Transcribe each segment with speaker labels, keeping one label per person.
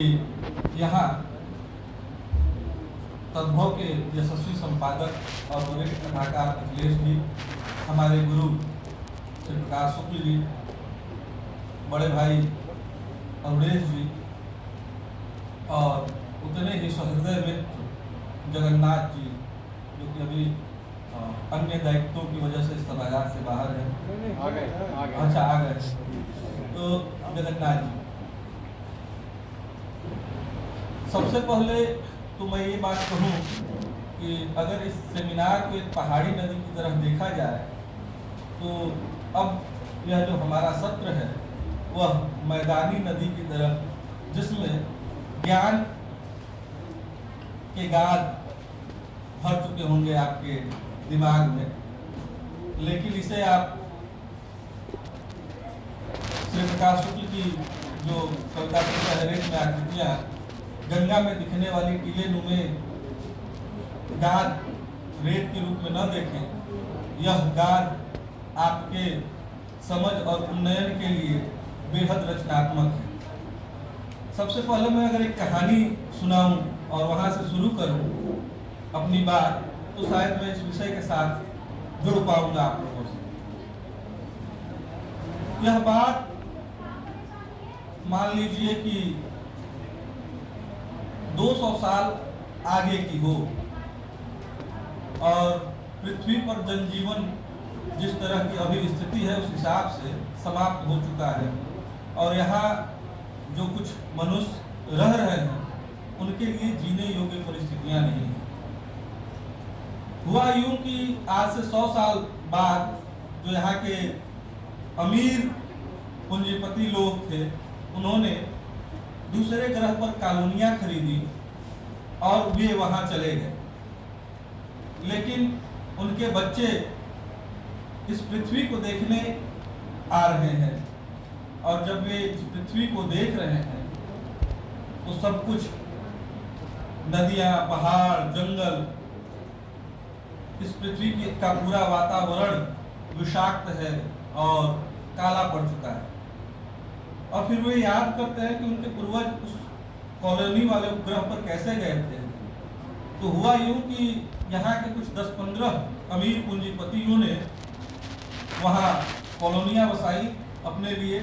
Speaker 1: यहाँ तद्भव के यशस्वी संपादक और वरिष्ठ कथाकार अखिलेश जी, हमारे गुरु श्री प्रकाश शुक्ल जी, बड़े भाई अवधेश जी और उतने ही सहृदय मित्र जगन्नाथ जी, जो कि अभी अन्य दायित्वों की वजह से इस सभागार से बाहर है। अच्छा, आ गए। तो जगन्नाथ जी, सबसे पहले तो मैं ये बात कहूँ कि अगर इस सेमिनार को एक पहाड़ी नदी की तरह देखा जाए तो अब यह जो हमारा सत्र है वह मैदानी नदी की तरह, जिसमें ज्ञान के गाद भर चुके होंगे आपके दिमाग में, लेकिन इसे आप श्री प्रकाश शुक्ल की जो कविता की पहरेज में आकृतियाँ गंगा में दिखने वाली टीले नुमे गाद रेत के रूप में न देखें। यह गाद आपके समझ और उन्नयन के लिए बेहद रचनात्मक है। सबसे पहले मैं अगर एक कहानी सुनाऊं और वहां से शुरू करूं अपनी बात, तो शायद मैं इस विषय के साथ जुड़ पाऊंगा आप लोगों से। यह बात मान लीजिए कि 200 साल आगे की हो और पृथ्वी पर जनजीवन जिस तरह की अभी स्थिति है उस हिसाब से समाप्त हो चुका है और यहाँ जो कुछ मनुष्य रह रहे हैं उनके लिए जीने योग्य परिस्थितियां नहीं हैं। हुआ यूं कि आज से 100 साल बाद जो यहाँ के अमीर पूंजीपति लोग थे, उन्होंने दूसरे ग्रह पर कॉलोनियां खरीदी और वे वहां चले गए, लेकिन उनके बच्चे इस पृथ्वी को देखने आ रहे हैं और जब वे इस पृथ्वी को देख रहे हैं तो सब कुछ नदियां, पहाड़, जंगल, इस पृथ्वी का पूरा वातावरण विषाक्त है और काला पड़ चुका है। और फिर वे याद करते हैं कि उनके पूर्वज उस कॉलोनी वाले उपग्रह पर कैसे गए थे। तो हुआ यूं कि यहाँ के कुछ 10-15 अमीर पूंजीपतियों ने वहाँ कॉलोनियाँ बसाई अपने लिए,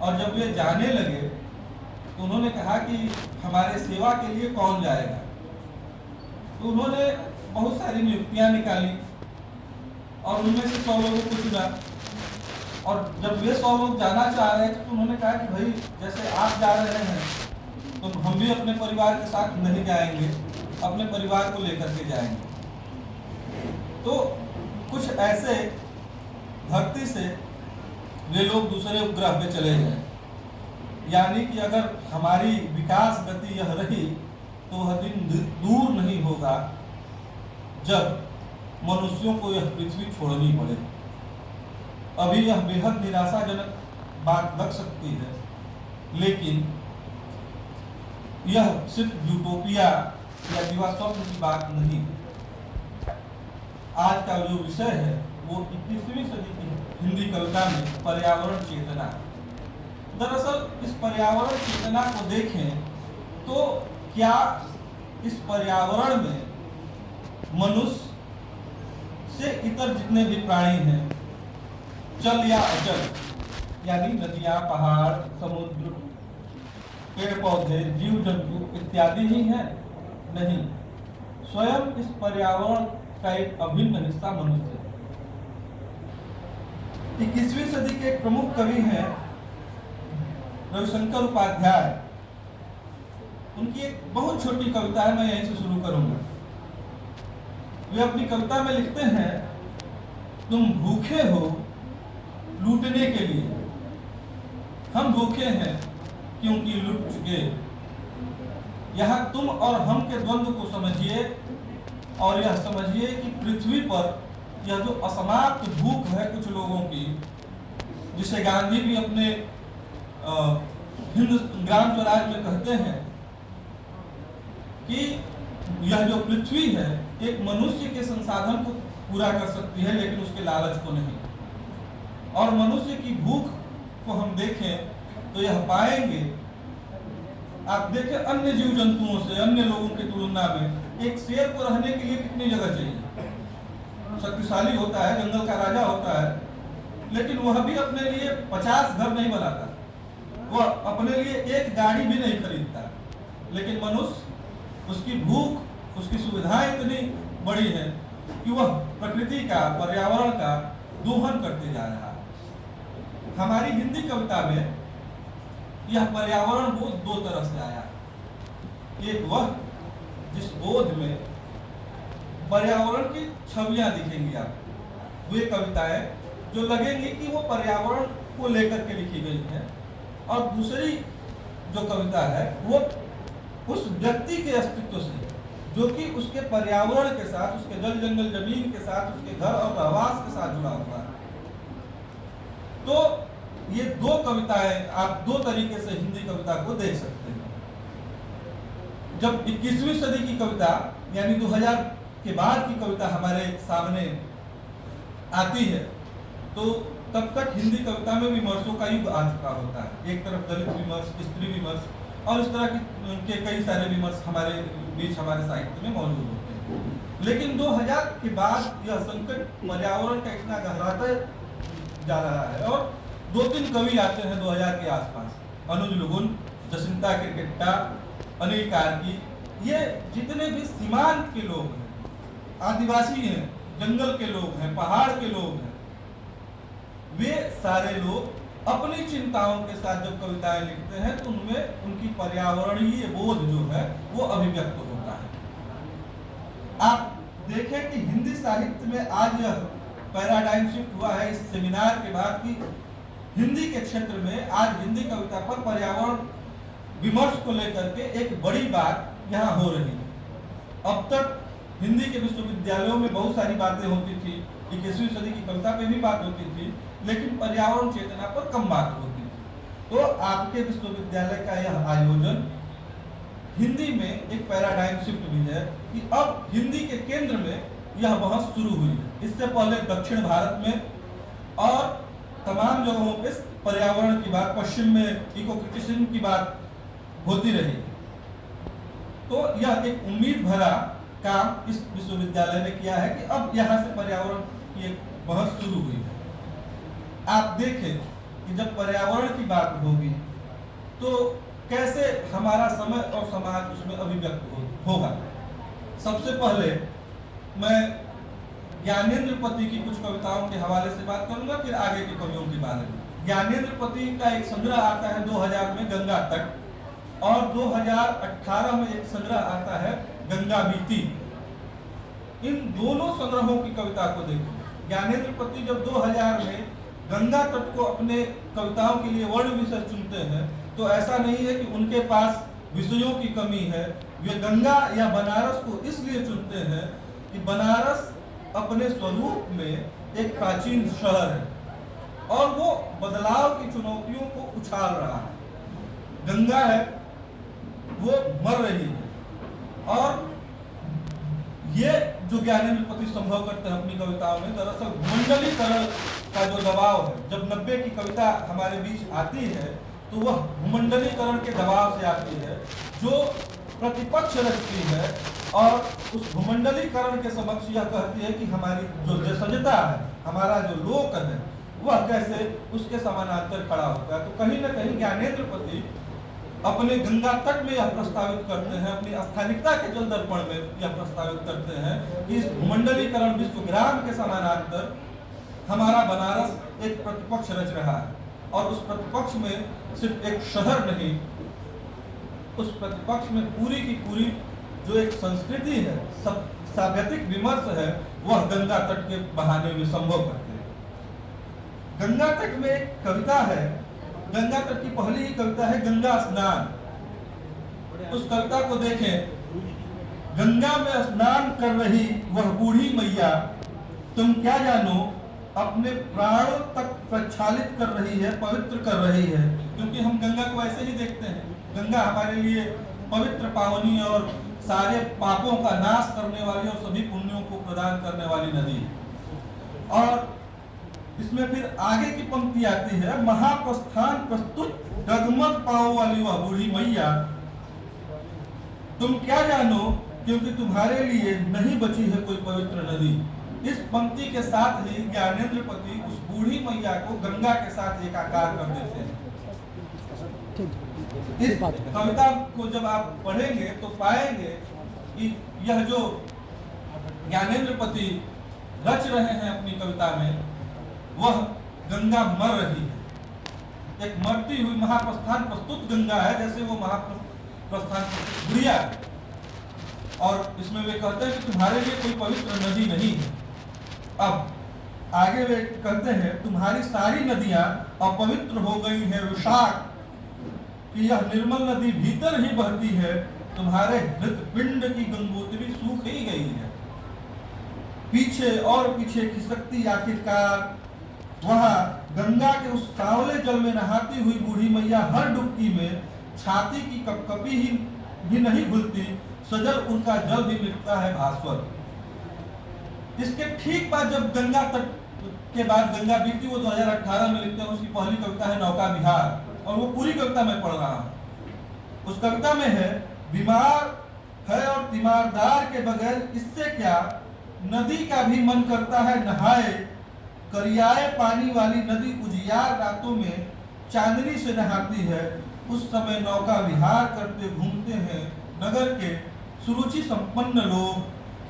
Speaker 1: और जब वे जाने लगे तो उन्होंने कहा कि हमारे सेवा के लिए कौन जाएगा। तो उन्होंने बहुत सारी नियुक्तियाँ निकाली और उनमें से 100 लोगों को चुना। और जब वे 100 लोग जाना चाह रहे थे तो उन्होंने कहा कि भाई जैसे आप जा रहे हैं तो हम भी अपने परिवार के साथ नहीं जाएंगे, अपने परिवार को लेकर के जाएंगे। तो कुछ ऐसे धरती से वे लोग दूसरे उपग्रह पे चले गए। यानी कि अगर हमारी विकास गति यह रही तो वह दिन दूर नहीं होगा जब मनुष्यों को यह पृथ्वी छोड़नी पड़े। अभी यह बेहद निराशाजनक बात लग सकती है, लेकिन यह सिर्फ यूटोपिया या दिवा स्वप्न की बात नहीं है। आज का जो विषय है वो 21वीं सदी की हिंदी कविता में पर्यावरण चेतना। दरअसल इस पर्यावरण चेतना को देखें तो क्या इस पर्यावरण में मनुष्य से इतर जितने भी प्राणी हैं, जल या अचल, यानी नदियां, पहाड़, समुद्र, पेड़ पौधे, जीव जंतु इत्यादि ही हैं? नहीं, स्वयं इस पर्यावरण का एक अभिन्न हिस्सा मनुष्य है। 21वीं सदी के एक प्रमुख कवि हैं रविशंकर उपाध्याय। उनकी एक बहुत छोटी कविता है, मैं यहीं से शुरू करूंगा। वे अपनी कविता में लिखते हैं, तुम भूखे हो लूटने के लिए, हम भूखे हैं क्योंकि लूट चुके। यहाँ तुम और हम के द्वंद्व को समझिए और यह समझिए कि पृथ्वी पर यह जो असमाप्त भूख है कुछ लोगों की, जिसे गांधी भी अपने हिंद ग्राम स्वराज में कहते हैं कि यह जो पृथ्वी है एक मनुष्य के संसाधन को पूरा कर सकती है लेकिन उसके लालच को नहीं। और मनुष्य की भूख को हम देखें तो यह पाएंगे आप देखें अन्य जीव जंतुओं से, अन्य लोगों की तुलना में एक शेर को रहने के लिए कितनी जगह चाहिए? शक्तिशाली होता है, जंगल का राजा होता है, लेकिन वह भी अपने लिए 50 घर नहीं बनाता, वह अपने लिए एक गाड़ी भी नहीं खरीदता। लेकिन मनुष्य, उसकी भूख, उसकी सुविधाएं इतनी बड़ी है कि वह प्रकृति का, पर्यावरण का दोहन करते जा रहा है। हमारी हिंदी कविता में यह पर्यावरण बोध दो तरह से आया। एक वह जिस बोध में पर्यावरण की छवियां दिखेंगी आपको, वे कविताएं जो लगेंगी कि वो पर्यावरण को लेकर के लिखी गई है, और दूसरी जो कविता है वो उस व्यक्ति के अस्तित्व से, जो कि उसके पर्यावरण के साथ, उसके जल जंगल जमीन के साथ, उसके घर और आवास के साथ जुड़ा हुआ है। तो ये दो कविताएं आप दो तरीके से हिंदी कविता को देख सकते हैं। जब 21वीं सदी की कविता यानी 2000 के बाद की कविता हमारे सामने आती है, तो तब तक हिंदी कविता में विमर्शों का युग आ चुका होता है। एक तरफ दलित विमर्श, स्त्री विमर्श और इस तरह के कई सारे विमर्श हमारे बीच, हमारे साहित्य में मौजूद होते हैं। लेकिन 2000 के बाद यह संकट पर्यावरण का इतना गहराता जा रहा है, और 2-3 कवि आते हैं 2000 के आसपास, अनुज लुगुन, जसिंता केरकेट्टा, अनिल कार्की, ये जितने भी सीमांत के लोग हैं, आदिवासी हैं, जंगल के लोग हैं, पहाड़ के लोग हैं, वे सारे लोग अपनी चिंताओं के साथ जब कविताएं लिखते हैं तो उनमें उनकी पर्यावरणीय बोध जो है वो अभिव्यक्त होता है। आप देखें कि हिंदी साहित्य में आज यह पैराडाइम शिफ्ट हुआ है इस सेमिनार के बाद, कि हिंदी के क्षेत्र में आज हिंदी कविता पर पर्यावरण विमर्श को लेकर के एक बड़ी बात यहाँ हो रही है। अब तक हिंदी के विश्वविद्यालयों में बहुत सारी बातें होती थी, 21वीं सदी की कविता पे भी बात होती थी, लेकिन पर्यावरण चेतना पर कम बात होती थी। तो आपके विश्वविद्यालय का यह आयोजन हिंदी में एक पैराडाइम शिफ्ट भी है कि अब हिंदी के केंद्र में यह बहस शुरू हुई है। इससे पहले दक्षिण भारत में और तमाम जगहों पे पर्यावरण की बात, पश्चिम में इको क्रिटिसिज्म की बात होती रही। तो यह एक उम्मीद भरा काम इस विश्वविद्यालय ने किया है कि अब यहाँ से पर्यावरण की एक बहस शुरू हुई है। आप देखें कि जब पर्यावरण की बात होगी तो कैसे हमारा समय और समाज उसमें अभिव्यक्त होगा। सबसे पहले मैं ज्ञानेंद्रपति की कुछ कविताओं के हवाले से बात करूंगा, फिर आगे के कवियों के बारे में। ज्ञानेंद्रपति का एक संग्रह आता है 2000 में, गंगा तट, और 2018 में एक संग्रह आता है, गंगा बीती। इन दोनों संग्रहों की कविता को देखो। ज्ञानेंद्रपति जब 2000 में गंगा तट को अपने कविताओं के लिए वर्ण विषय चुनते हैं, तो ऐसा नहीं है कि उनके पास विषयों की कमी है। वे गंगा या बनारस को इसलिए चुनते हैं कि बनारस अपने स्वरूप में एक प्राचीन शहर है और वो बदलाव की चुनौतियों को उछाल रहा है। गंगा है वो मर रही है, और ये जो ज्ञानेंद्रपति संभव करते हैं अपनी कविताओं में, दरअसल भूमंडलीकरण का जो दबाव है। जब 90 की कविता हमारे बीच आती है तो वह भूमंडलीकरण के दबाव से आती है, जो प्रतिपक्ष रचती है और उस भूमंडलीकरण के समक्ष यह कहती है कि हमारी जो देशजता है, हमारा जो लोक है, वह कैसे उसके समानांतर खड़ा होता है। तो कहीं ना कहीं ज्ञानेंद्रपति अपने गंगा तट में यह प्रस्तावित करते हैं, अपनी स्थानिकता के जल दर्पण में यह प्रस्तावित करते हैं कि इस भूमंडलीकरण विश्वग्राम के समानांतर हमारा बनारस एक प्रतिपक्ष रच रहा है, और उस प्रतिपक्ष में सिर्फ एक शहर नहीं, उस प्रतिपक्ष में पूरी की पूरी जो एक संस्कृति है, सब साहित्यिक विमर्श है, वह गंगा तट के बहाने में संभव करते हैं। गंगा तट में एक कविता है, गंगा तट की पहली ही कविता है गंगा स्नान। उस कविता को देखें। गंगा में स्नान कर रही वह बूढ़ी मैया, तुम क्या जानो अपने प्राणों तक प्रक्षालित कर रही है, पवित्र कर रही है। क्योंकि हम गंगा को ऐसे ही देखते हैं, गंगा हमारे लिए पवित्र, पावनी और सारे पापों का नाश करने वाली और सभी पुण्यों को प्रदान करने वाली नदी है। और इसमें फिर आगे की पंक्ति आती है, महाप्रस्थान प्रस्तुत डगमग पांव वाली वह बूढ़ी मैया, तुम क्या जानो क्योंकि तुम्हारे लिए नहीं बची है कोई पवित्र नदी। इस पंक्ति के साथ ही ज्ञानेंद्र पति उस बूढ़ी मैया को गंगा के साथ एकाकार कर देते हैं। इस कविता को जब आप पढ़ेंगे तो पाएंगे कि यह जो ज्ञानेंद्र पति रच रहे हैं अपनी कविता में, वह गंगा मर रही है। एक मरती हुई महाप्रस्थान प्रस्तुत गंगा है, जैसे वो महाप्रस्थान गुड़िया है। और इसमें वे कहते हैं कि तुम्हारे लिए कोई पवित्र नदी नहीं है। अब आगे वे कहते हैं तुम्हारी सारी नदियां अपवित्र हो गई हैं, विषाक्त, कि यह निर्मल नदी भीतर ही बहती है, तुम्हारे हृदपिंड की गंगोत्री सूख ही गई है। पीछे और पीछे खिसकती आखिरकार वहां गंगा के उस सांवले जल में नहाती हुई बूढ़ी मैया हर डुबकी में छाती की कपकपी ही नहीं भूलती, सजल उनका जल भी मिटता है भास्वर। इसके ठीक बाद जब गंगा तट के बाद गंगा बीती, वो 2018 में लिखते हैं, उसकी पहली कविता है नौका विहार, और वो पूरी कविता मैं पढ़ रहा हूं। उस कविता में है, बीमार है और तीमारदार के बगैर इससे क्या, नदी का भी मन करता है नहाए, करियाए पानी वाली नदी उजियार रातों में चांदनी से नहाती है। उस समय नौका विहार करते घूमते हैं नगर के सुरुचि संपन्न लोग,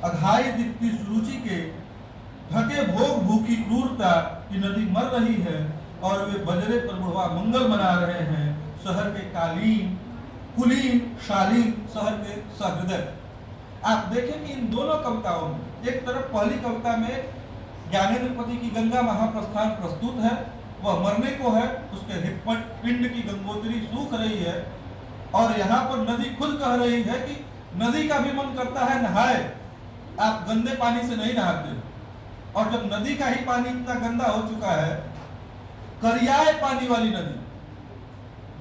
Speaker 1: अघाई दिखती सुरुचि के ढके भोग भूखी क्रूरता की नदी मर रही है, और वे बजरे पर बुढ़वा मंगल मना रहे हैं, शहर के कालीन कुलीन शालीन शहर के सहृदय। आप देखें कि इन दोनों कविताओं में, एक तरफ पहली कविता में ज्ञानेंद्र पति की गंगा महाप्रस्थान प्रस्तुत है, वह मरने को है, उसके हृदपिंड की गंगोत्री सूख रही है, और यहाँ पर नदी खुद कह रही है कि नदी का भी मन करता है नहाए, आप गंदे पानी से नहीं नहाते। और जब नदी का ही पानी इतना गंदा हो चुका है, करियाए पानी वाली नदी,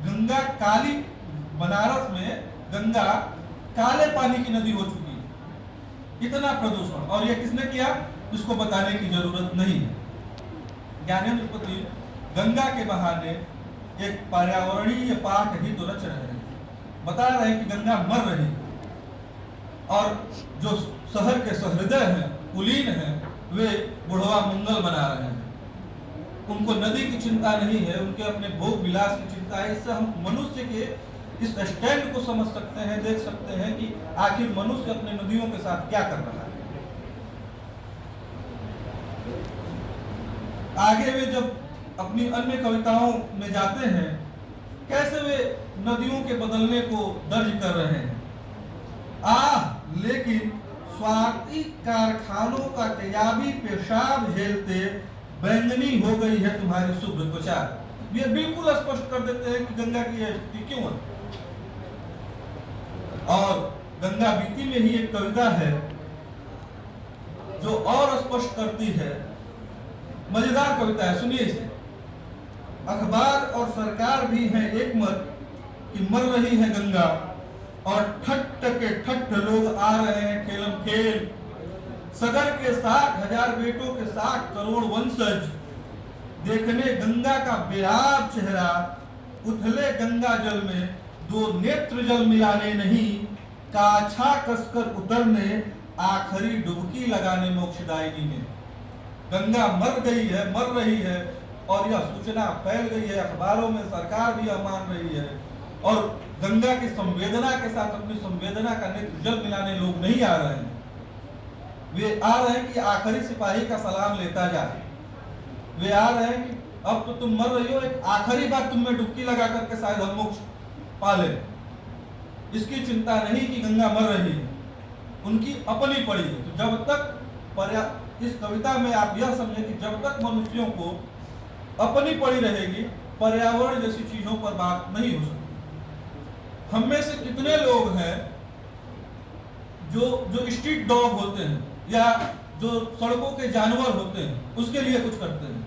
Speaker 1: गंगा काली, बनारस में गंगा काले पानी की नदी हो चुकी है, इतना प्रदूषण। और ये किसने किया, इसको बताने की जरूरत नहीं है। ज्ञानेंद्र पति गंगा के बहाने एक पर्यावरणीय पाठ ही तो रच रहे हैं, बता रहे हैं कि गंगा मर रही है, और जो शहर के सहृदय हैं, कुलीन हैं, वे बुढ़वा मंगल मना रहे हैं। उनको नदी की चिंता नहीं है, उनके अपने भोग विलास की चिंता है। इससे हम मनुष्य के इस स्टैंड को समझ सकते हैं, देख सकते हैं कि आखिर मनुष्य अपने नदियों के साथ क्या कर रहा है। आगे वे जब अपनी अन्य कविताओं में जाते हैं, कैसे वे नदियों के बदलने को दर्ज कर रहे हैं। लेकिन स्वार्थी कारखानों का तेजाबी पेशाब झेलते बैंगनी हो गई है तुम्हारी शुभ्र त्वचा। ये बिल्कुल स्पष्ट कर देते हैं कि गंगा की स्थिति क्यों है। और गंगा बीती में ही एक कविता है जो और स्पष्ट करती है, मजेदार कविता है, सुनिए इसे। अखबार और सरकार भी है एक मत कि मर रही है गंगा, और ठट्ठ के ठट्ठ लोग आ रहे हैं खेलम खेल। सगर के 60,000 बेटों के 60 करोड़ वंशज, देखने गंगा का बेआब चेहरा, उथले गंगा जल में दो नेत्र जल मिलाने नहीं, काछा कसकर उतरने आखिरी डुबकी लगाने मोक्षदायिनी में। गंगा मर गई है, मर रही है, और यह सूचना फैल गई है, अखबारों में सरकार भी यह मान रही है, और गंगा की संवेदना के साथ अपनी संवेदना का नेत्र जल मिलाने लोग नहीं आ रहे हैं। वे आ रहे हैं कि आखिरी सिपाही का सलाम लेता जाए। वे आ रहे हैं कि अब तो तुम मर रही हो, एक आखिरी बार तुम में डुबकी लगा करके शायद हम मोक्ष पा ले। इसकी चिंता नहीं कि गंगा मर रही है, उनकी अपनी पड़ी है। तो जब तक इस कविता में आप यह समझे कि जब तक मनुष्यों को अपनी पड़ी रहेगी, पर्यावरण जैसी चीजों पर बात नहीं हो सकती। हम में से कितने लोग हैं जो स्ट्रीट डॉग होते हैं, या जो सड़कों के जानवर होते हैं, उसके लिए कुछ करते हैं?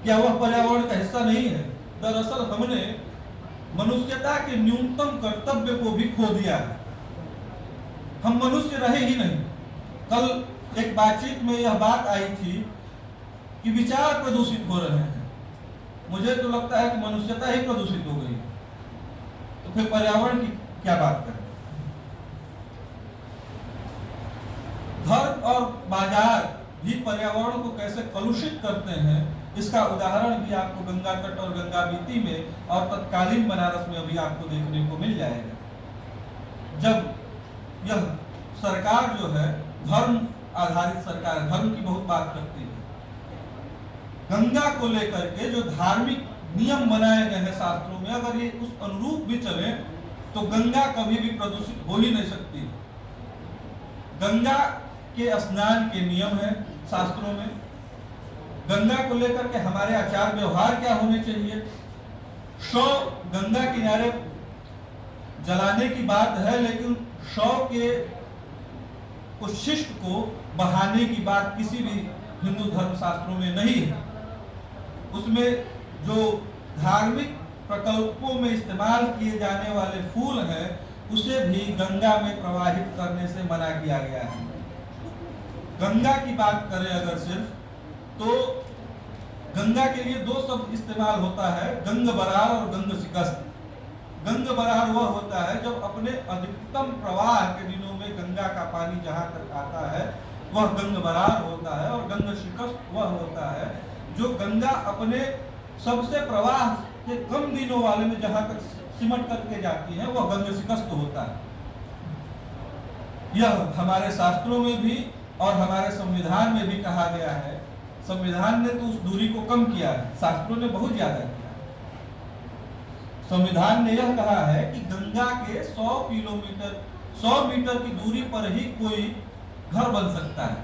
Speaker 1: क्या वह पर्यावरण का हिस्सा नहीं है? दरअसल हमने मनुष्यता के न्यूनतम कर्तव्य को भी खो दिया है। हम मनुष्य रहे ही नहीं। कल एक बातचीत में यह बात आई थी कि विचार प्रदूषित हो रहे हैं। मुझे तो लगता है कि मनुष्यता ही प्रदूषित हो गई, तो फिर पर्यावरण की क्या बात करें। और बाजार भी पर्यावरण को कैसे कलुषित करते हैं, इसका उदाहरण भी आपको गंगा तट और गंगा बीती में और तत्कालीन बनारस में अभी आपको देखने को मिल जाएगा। जब यह सरकार जो है धर्म आधारित सरकार, धर्म की बहुत बात करती है, गंगा को लेकर के जो धार्मिक नियम बनाए गए हैं शास्त्रों में, अगर ये उस अनुरूप भी चले तो गंगा कभी भी प्रदूषित हो ही नहीं सकती। गंगा के स्नान के नियम है शास्त्रों में, गंगा को लेकर के हमारे आचार व्यवहार क्या होने चाहिए। शव गंगा किनारे जलाने की बात है, लेकिन शव के उच्छिष्ट को बहाने की बात किसी भी हिंदू धर्म शास्त्रों में नहीं है। उसमें जो धार्मिक प्रकल्पों में इस्तेमाल किए जाने वाले फूल हैं, उसे भी गंगा में प्रवाहित करने से मना किया गया है। गंगा की बात करें अगर सिर्फ, तो गंगा के लिए दो शब्द इस्तेमाल होता है, गंग बरार और गंग शिकस्त। गंग बरार वह होता है जब अपने अधिकतम प्रवाह के दिनों में गंगा का पानी जहां तक आता है वह गंग बरार होता है, और गंग शिकस्त वह होता है जो गंगा अपने सबसे प्रवाह के कम दिनों वाले में जहां तक सिमट करके जाती है वह गंग शिकस्त होता है। यह हमारे शास्त्रों में भी और हमारे संविधान में भी कहा गया है। संविधान ने तो उस दूरी को कम किया है, शास्त्रों ने बहुत ज्यादा किया। संविधान ने यह कहा है कि गंगा के 100 मीटर की दूरी पर ही कोई घर बन सकता है,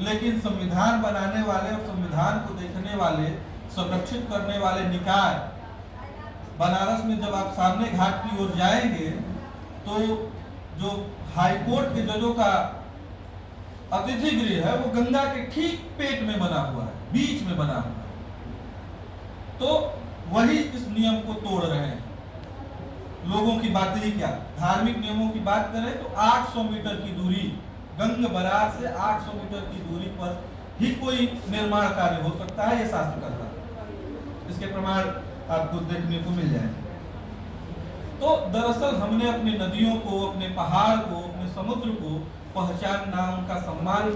Speaker 1: लेकिन संविधान बनाने वाले और संविधान को देखने वाले, संरक्षित करने वाले निकाय, बनारस में जब आप सामने घाट की ओर जाएंगे तो जो हाईकोर्ट के जजों का अतिथि गृह है वो गंगा के ठीक पेट में बना हुआ है, बीच में बना हुआ है। तो वही इस नियम को तोड़ रहे हैं। लोगों की बात ही क्या, धार्मिक नियमों की बात करें तो 800 मीटर की दूरी, गंग बरार से 800 मीटर की दूरी पर ही कोई निर्माण कार्य हो सकता है, यह शास्त्र करता है। इसके प्रमाण आपको देखने को मिल जाएंगे। तो दरअसल हमने अपनी नदियों को, अपने पहाड़ को, अपने समुद्र को पहचानना, उनका सम्मान